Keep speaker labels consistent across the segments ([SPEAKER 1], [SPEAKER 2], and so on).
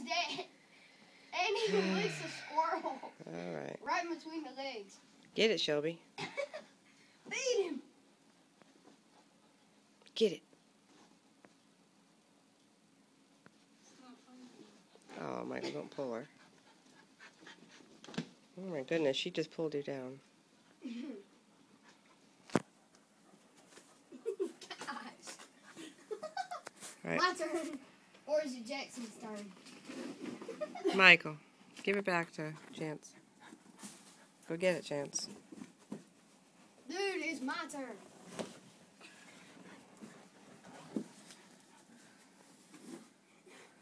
[SPEAKER 1] dead. And he licks a squirrel.
[SPEAKER 2] Alright.
[SPEAKER 1] Right in between the legs.
[SPEAKER 2] Get it, Shelby.
[SPEAKER 1] Feed him.
[SPEAKER 2] Get it. Oh, Michael, don't pull her. Oh my goodness, she just pulled you down.
[SPEAKER 1] Gosh.
[SPEAKER 2] Right.
[SPEAKER 1] My turn. Or is it Jackson's turn?
[SPEAKER 2] Michael, give it back to Chance. Go get it, Chance.
[SPEAKER 1] Dude, it's my turn.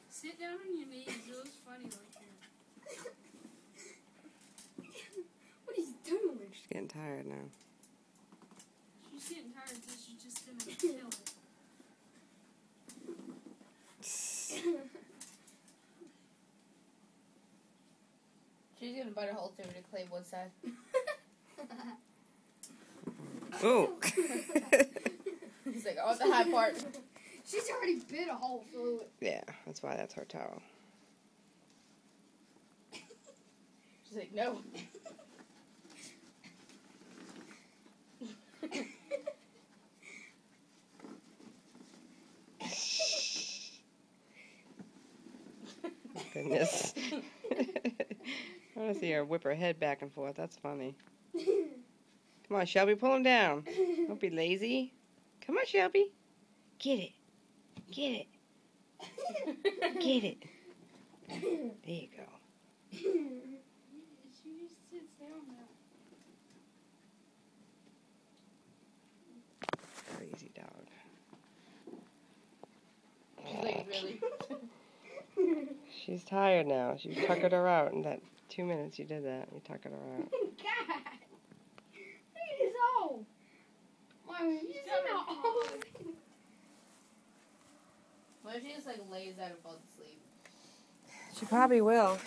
[SPEAKER 3] Sit down on your knees. It looks funny like that.
[SPEAKER 1] What is he doing?
[SPEAKER 2] She's getting tired now.
[SPEAKER 3] She's getting tired, so she's just gonna kill it.
[SPEAKER 4] She's gonna bite a hole through to clay one side.
[SPEAKER 2] Oh!
[SPEAKER 4] He's like, oh, the high part.
[SPEAKER 1] She's already bit a hole through it.
[SPEAKER 2] Yeah, that's why that's her towel.
[SPEAKER 4] She's like, no.
[SPEAKER 2] Goodness. I want to see her whip her head back and forth. That's funny. Come on, Shelby, pull him down. Don't be lazy. Come on, Shelby. Get it. Get it. Get it. There you go.
[SPEAKER 3] She just sits down now.
[SPEAKER 2] Crazy dog.
[SPEAKER 4] She's like, really?
[SPEAKER 2] She's tired now. You tuckered her out in that 2 minutes you did that. You tuckered her out.
[SPEAKER 1] God. Look at his hole. Mommy, you see the hole?
[SPEAKER 4] What if she just like lays out and falls asleep?
[SPEAKER 2] She probably will.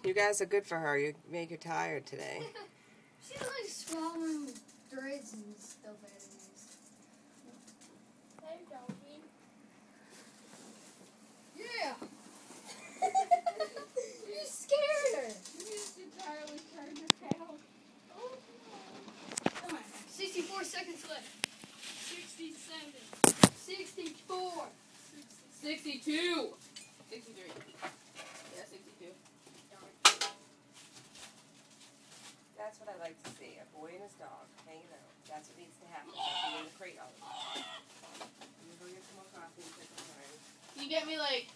[SPEAKER 2] You guys are good for her. You make her tired today.
[SPEAKER 1] She's like swallowing threads and stuff out of this.
[SPEAKER 3] Hey, doggy.
[SPEAKER 1] Yeah. You scared her.
[SPEAKER 3] You just entirely turned her tail. Oh,
[SPEAKER 1] Come on. 64 seconds left.
[SPEAKER 3] 67.
[SPEAKER 1] 64.
[SPEAKER 4] 62. 63. Yeah, 62.
[SPEAKER 2] That's what I like to see. A boy and his dog hanging out. That's what needs to happen. Don't be in the crate all the time. You go get some more coffee and take some time.
[SPEAKER 4] Can you get me like